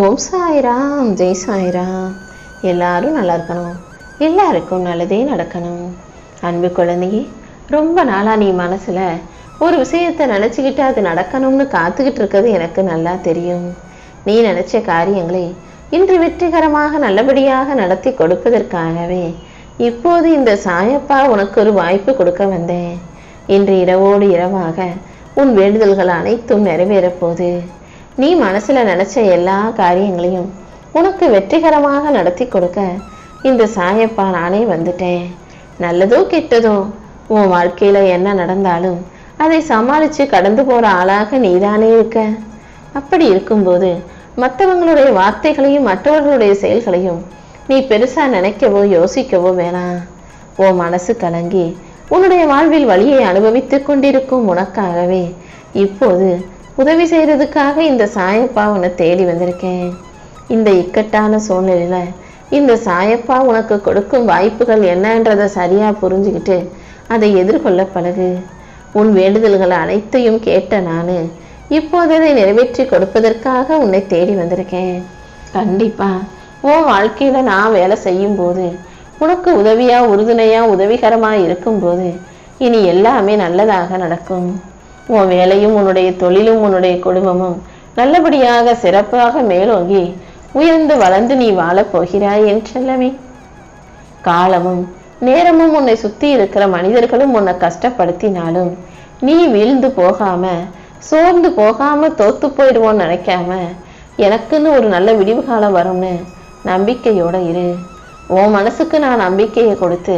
ஓம் சாய்ராம், ஜெய் சாய்ராம். எல்லாரும் நல்லா இருக்கணும், எல்லாருக்கும் நல்லதே நடக்கணும். அன்பு குழந்தையே, ரொம்ப நாளாக நீ மனசில் ஒரு விஷயத்தை நினச்சிக்கிட்டு அது நடக்கணும்னு காத்துக்கிட்டு இருக்கிறது எனக்கு நல்லா தெரியும். நீ நினச்ச காரியங்களை இன்று வெற்றிகரமாக நல்லபடியாக நடத்தி கொடுப்பதற்காகவே இப்போது இந்த சாயப்பா உனக்கு ஒரு வாய்ப்பு கொடுக்க வந்தேன். இன்று இரவோடு இரவாக உன் வேண்டுதல்கள் அனைத்தும் நிறைவேறப் போகுது. நீ மனசுல நினைச்ச எல்லா காரியங்களையும் உனக்கு வெற்றிகரமாக நடத்தி கொடுக்க இந்த சாயப்பா நானே வந்துட்டேன். நல்லதோ கெட்டதோ உன் வாழ்க்கையில என்ன நடந்தாலும் அதை சமாளிச்சு கடந்து போற ஆளாக நீதானே இருக்க. அப்படி இருக்கும்போது மற்றவங்களுடைய வார்த்தைகளையும் மற்றவர்களுடைய செயல்களையும் நீ பெருசா நினைக்கவோ யோசிக்கவோ வேணாம். உன் மனசு கலங்கி உன்னுடைய வாழ்வில் வழியை அனுபவித்து கொண்டிருக்கும் உனக்காகவே இப்போது உதவி செய்யறதுக்காக இந்த சாயப்பா உன்னை தேடி வந்திருக்கேன். இந்த இக்கட்டான சூழ்நிலையில இந்த சாயப்பா உனக்கு கொடுக்கும் வாய்ப்புகள் என்னன்றதை சரியா புரிஞ்சுக்கிட்டு அதை எதிர்கொள்ள பழகு. உன் வேண்டுதல்கள் அனைத்தையும் கேட்ட நானு இப்போது அதை நிறைவேற்றி கொடுப்பதற்காக உன்னை தேடி வந்திருக்கேன். கண்டிப்பா உன் வாழ்க்கையில நான் வேலை செய்யும் போது உனக்கு உதவியா உறுதுணையா உதவிகரமா இருக்கும்போது இனி எல்லாமே நல்லதாக நடக்கும். உன் வேலையும் உன்னுடைய தொழிலும் உன்னுடைய குடும்பமும் நல்லபடியாக சிறப்பாக மேலோங்கி உயர்ந்து வளர்ந்து நீ வாழப் போகிறாய் என் செல்லமே. காலமும் நேரமும் உன்னை சுத்தி இருக்கிற மனிதர்களும் உன்னை கஷ்டப்படுத்தினாலும் நீ வீழ்ந்து போகாம சோர்ந்து போகாம தோத்து போயிடுவோன்னு நினைக்காம எனக்குன்னு ஒரு நல்ல விடிவு காலம் வரும்னு நம்பிக்கையோட இரு. உன் மனசுக்கு நான் நம்பிக்கையை கொடுத்து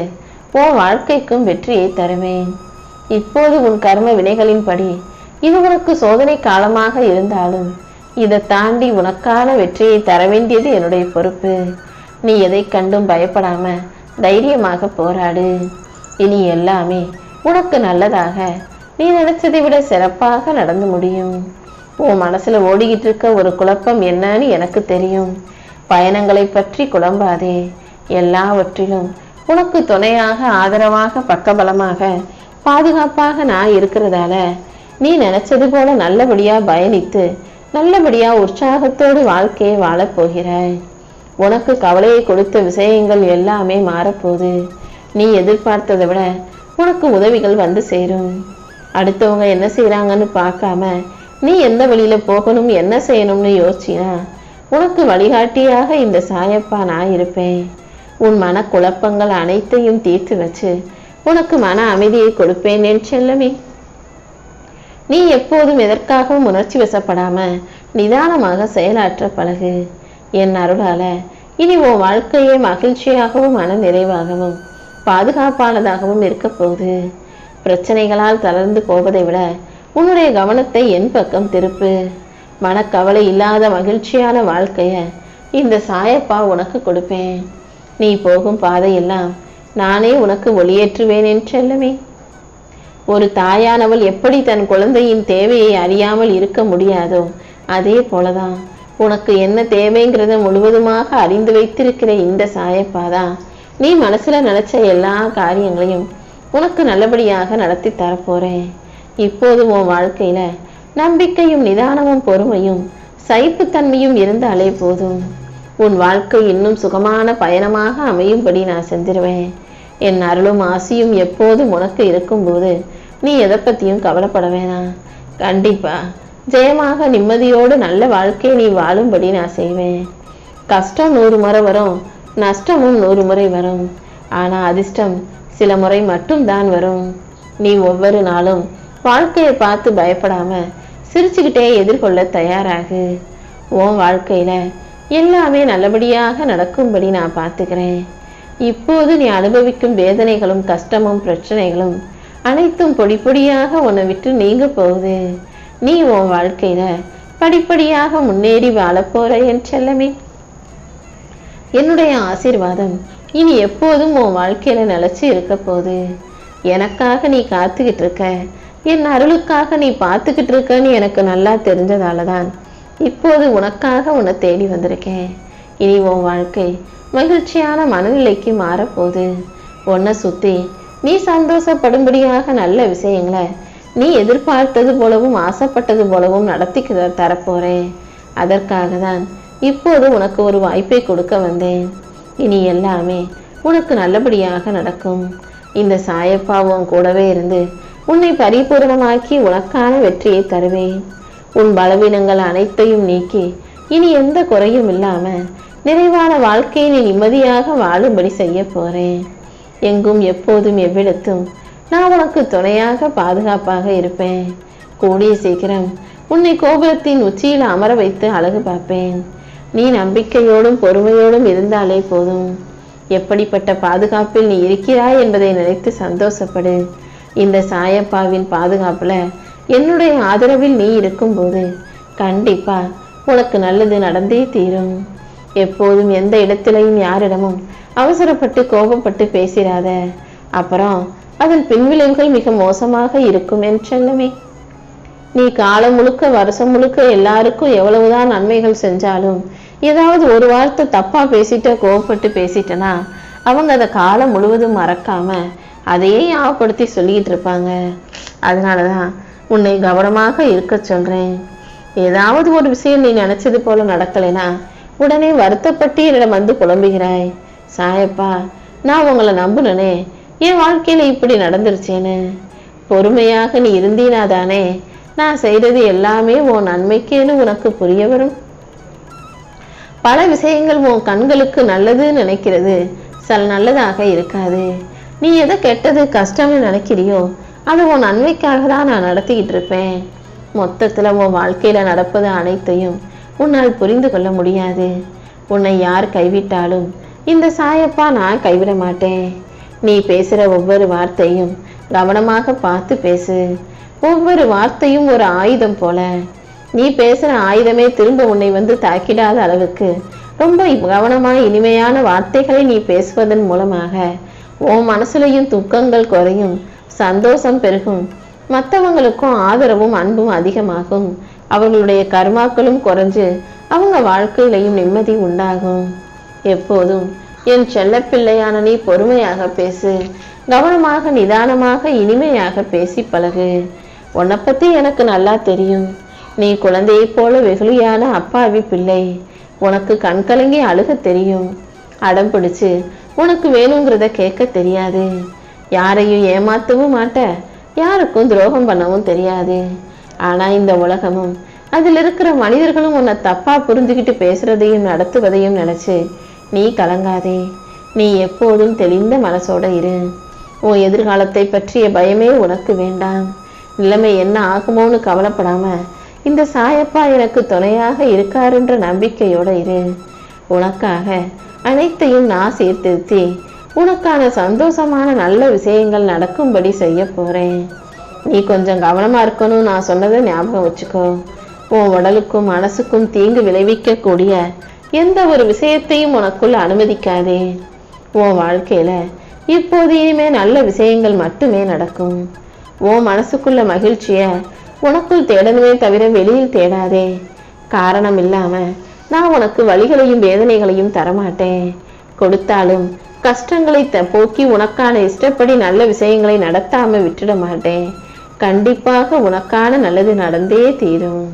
உன் வாழ்க்கைக்கும் வெற்றியை தருவேன். இப்போது உன் கர்ம வினைகளின்படி இது உனக்கு சோதனை காலமாக இருந்தாலும் இதை தாண்டி உனக்கான வெற்றியை தர வேண்டியது என்னுடைய பொறுப்பு. நீ எதை கண்டும் பயப்படாம தைரியமாக போராடு. இனி எல்லாமே உனக்கு நல்லதாக நீ நினைச்சதை விட சிறப்பாக நடந்து முடியும். உன் மனசுல ஓடிக்கிட்டு இருக்க ஒரு குழப்பம் என்னன்னு எனக்கு தெரியும். பயணங்களை பற்றி குழம்பாதே. எல்லாவற்றிலும் உனக்கு துணையாக ஆதரவாக பக்கபலமாக பாதுகாப்பாக நான் இருக்கிறதால நீ நினைச்சது போல நல்லபடியா பயணித்து நல்லபடியா உற்சாகத்தோடு வாழ்க்கையை வாழப் போகிறாய். உனக்கு கவலையை கொடுத்த விஷயங்கள் எல்லாமே மாறப்போகுது. நீ எதிர்பார்த்ததை விட உனக்கு உதவிகள் வந்து சேரும். அடுத்தவங்க என்ன செய்யறாங்கன்னு பார்க்காம நீ எந்த வழியில போகணும் என்ன செய்யணும்னு யோசிச்சினா உனக்கு வழிகாட்டியாக இந்த சாயப்பா நான் இருப்பேன். உன் மன குழப்பங்கள் அனைத்தையும் தீர்த்து வச்சு உனக்கு மன அமைதியை கொடுப்பேன் என் செல்லமே. நீ எப்போதும் எதற்காகவும் உணர்ச்சி வசப்படாம நிதானமாக செயலாற்ற பழகு. என் அருளால இனி உன் வாழ்க்கையே மகிழ்ச்சியாகவும் மன நிறைவாகவும் பாதுகாப்பானதாகவும் இருக்க போகுது. பிரச்சனைகளால் தளர்ந்து போவதை விட உன்னுடைய கவனத்தை என் பக்கம் திருப்பு. மனக்கவலை இல்லாத மகிழ்ச்சியான வாழ்க்கைய இந்த சாயப்பா உனக்கு கொடுப்பேன். நீ போகும் பாதையெல்லாம் நானே உனக்கு ஒளியேற்றுவேன் என் செல்லமே. ஒரு தாயானவள் எப்படி தன் குழந்தையின் தேவையை அறியாமல் இருக்க முடியாதோ அதே போலதான் உனக்கு என்ன தேவைங்கிறத முழுவதுமாக அறிந்து வைத்திருக்கிற இந்த சாயப்பாதான் நீ மனசுல நினைச்ச எல்லா காரியங்களையும் உனக்கு நல்லபடியாக நடத்தி தரப்போறேன். இப்போது உன் வாழ்க்கையில நம்பிக்கையும் நிதானமும் பொறுமையும் சகிப்புத்தன்மையும் இருந்தாலே போதும். உன் வாழ்க்கை இன்னும் சுகமான பயணமாக அமையும்படி நான் செஞ்சிருவேன். என் அருளும் ஆசியும் எப்போதும் உனக்கு இருக்கும்போது நீ எதை பத்தியும் கவலைப்பட வேணாம். கண்டிப்பா ஜெயமாக நிம்மதியோடு நல்ல வாழ்க்கையை நீ வாழும்படி நான் செய்வேன். கஷ்டம் 100 முறை வரும், நஷ்டமும் 100 முறை வரும். ஆனா அதிர்ஷ்டம் சில முறை மட்டும்தான் வரும். நீ ஒவ்வொரு நாளும் வாழ்க்கையை பார்த்து பயப்படாம சிரிச்சுக்கிட்டே எதிர்கொள்ள தயாராகு. உன் வாழ்க்கையில எல்லாமே நல்லபடியாக நடக்கும்படி நான் பார்த்துக்கிறேன். இப்போது நீ அனுபவிக்கும் வேதனைகளும் கஷ்டமும் பிரச்சனைகளும் அனைத்தும் பொடி பொடியாக உன்னை விட்டு நீங்க போகுது. நீ உன் வாழ்க்கையில படிப்படியாக முன்னேறி வாழப்போற என் செல்லமே. என்னுடைய ஆசீர்வாதம் இனி எப்போதும் உன் வாழ்க்கையில நிலைச்சு இருக்க போகுது. எனக்காக நீ காத்துக்கிட்டு இருக்க, என் அருளுக்காக நீ பார்த்துக்கிட்டு இருக்கன்னு எனக்கு நல்லா தெரிஞ்சதாலதான் இப்போது உனக்காக உன்னை தேடி வந்திருக்கேன். இனி உன் வாழ்க்கை மகிழ்ச்சியான மனநிலைக்கு மாறப்போகுது. உன்னை சுத்தி நீ சந்தோஷப்படும்படியாக நல்ல விஷயங்களை நீ எதிர்பார்த்தது போலவும் ஆசைப்பட்டது போலவும் நடத்தி தரப்போறேன். அதற்காக தான் இப்போது உனக்கு ஒரு வாய்ப்பை கொடுக்க வந்தேன். இனி எல்லாமே உனக்கு நல்லபடியாக நடக்கும். இந்த சாயப்பா உன் கூடவே இருந்து உன்னை பரிபூரணமாக்கி உனக்கான வெற்றியை தருவேன். உன் பலவீனங்கள் அனைத்தையும் நீக்கி இனி எந்த குறையும் இல்லாம நிறைவான வாழ்க்கையை நீ நிம்மதியாக வாழும்படி செய்ய போறேன். எங்கும் எப்போதும் எவ்விடத்தும் நான் உனக்கு துணையாக பாதுகாப்பாக இருப்பேன். கூடிய சீக்கிரம் உன்னை கோபுரத்தின் உச்சியில் அமர வைத்து அழகு பார்ப்பேன். நீ நம்பிக்கையோடும் பொறுமையோடும் இருந்தாலே போதும். எப்படிப்பட்ட பாதுகாப்பில் நீ இருக்கிறாய் என்பதை நினைத்து சந்தோஷப்படு. இந்த சாயப்பாவின் பாதுகாப்புல என்னுடைய ஆதரவில் நீ இருக்கும்போது கண்டிப்பா உனக்கு நல்லது நடந்தே தீரும். எப்போதும் எந்த இடத்திலையும் யாரிடமும் அவசரப்பட்டு கோபப்பட்டு பேசிடாத. அப்புறம் அதன் பின்விளைவுகள் மிக மோசமாக இருக்கும் என் செல்லமே. நீ காலம் முழுக்க வருஷம் முழுக்க எல்லாருக்கும் எவ்வளவுதான் நன்மைகள் செஞ்சாலும் ஏதாவது ஒரு வார்த்தை தப்பா பேசிட்ட கோபப்பட்டு பேசிட்டனா அவங்க அதை காலம் முழுவதும் மறக்காம அதையே ஞாபகப்படுத்தி சொல்லிக்கிட்டு இருப்பாங்க. அதனாலதான் உன்னை கவனமாக இருக்க சொல்றேன். ஏதாவது ஒரு விஷயம் நீ நினைச்சது போல நடக்கலைனா உடனே வருத்தப்பட்டு என்னிடம் வந்து புலம்புகிறாய். சாயப்பா, நான் உங்களை நம்புனனே, என் வாழ்க்கையில இப்படி நடந்துருச்சேன்னு. பொறுமையாக நீ இருந்தீனாதானே நான் செய்யறது எல்லாமே உன் நன்மைக்கேன்னு உனக்கு புரிய வரும். பல விஷயங்கள் உன் கண்களுக்கு நல்லதுன்னு நினைக்கிறது சில நல்லதாக இருக்காது. நீ எதை கெட்டது கஷ்டம்னு நினைக்கிறியோ அது உன் நன்மைக்காக தான் நான் நடத்திக்கிட்டு இருப்பேன். மொத்தத்துல உன் வாழ்க்கையில நடப்பது அனைத்தையும் உன்னால் புரிந்து கொள்ள முடியாது. உன்னை யார் கைவிட்டாலும் இந்த சாயப்பா நான் கைவிட மாட்டேன். நீ பேசுற ஒவ்வொரு வார்த்தையும் கவனமாக பார்த்து பேசு. ஒவ்வொரு வார்த்தையும் ஒரு ஆயுதம் போல. நீ பேசுற ஆயுதமே திரும்ப உன்னை வந்து தாக்கிடாத அளவுக்கு ரொம்ப கவனமா இனிமையான வார்த்தைகளை நீ பேசுவதன் மூலமாக உன் மனசுலையும் துக்கங்கள் குறையும், சந்தோஷம் பெருகும், மற்றவங்களுக்கும் ஆதரவும் அன்பும் அதிகமாகும், அவர்களுடைய கர்மாக்களும் குறைஞ்சு அவங்க வாழ்க்கையிலையும் நிம்மதி உண்டாகும். எப்போதும் என் செல்லப்பிள்ளையான நீ பொறுமையாக பேசு. கவனமாக நிதானமாக இனிமையாக பேசி பழகு. உன்னை பத்தி எனக்கு நல்லா தெரியும். நீ குழந்தையை போல வெகுளியான அப்பாவி பிள்ளை. உனக்கு கண்கலங்கி அழுக தெரியும். அடம் பிடிச்சு உனக்கு வேணுங்கிறத கேட்க தெரியாது. யாரையும் ஏமாத்தவும் மாட்ட, யாருக்கும் துரோகம் பண்ணவும் தெரியாது. ஆனா இந்த உலகமும் அதில் இருக்கிற மனிதர்களும் உன்னை தப்பா புரிஞ்சுக்கிட்டு பேசுறதையும் நடத்துவதையும் நினைச்சு நீ கலங்காதே. நீ எப்போதும் தெளிந்த மனசோட இரு. உன் எதிர்காலத்தை பற்றிய பயமே உனக்கு வேண்டாம். நிலைமை என்ன ஆகுமோன்னு கவலைப்படாம இந்த சாயப்பா எனக்கு துணையாக இருக்காருன்ற நம்பிக்கையோட இரு. உனக்காக அனைத்தையும் நான் சீர்திருத்தி உனக்கான சந்தோஷமான நல்ல விஷயங்கள் நடக்கும்படி செய்ய போறேன். நீ கொஞ்சம் கவனமா இருக்கணும். நான் சொன்னதை ஞாபகம் வச்சுக்கோ. உன் உடலுக்கும் மனசுக்கும் தீங்கு விளைவிக்க கூடிய எந்த ஒரு விஷயத்தையும் உனக்குள்ள அனுமதிக்காதே. உன் வாழ்க்கையில இப்போது இனிமே நல்ல விஷயங்கள் மட்டுமே நடக்கும். உன் மனசுக்குள்ள மகிழ்ச்சிய உனக்குள் தேடணுமே தவிர வெளியில் தேடாதே. காரணம் இல்லாம நான் உனக்கு வலிகளையும் வேதனைகளையும் தரமாட்டேன். கொடுத்தாலும் கஷ்டங்களை போக்கி உனக்கான இஷ்டப்படி நல்ல விஷயங்களை நடத்தாம விட்டுட மாட்டேன். கண்டிப்பாக உனக்கான நல்லது நடந்தே தீரும்.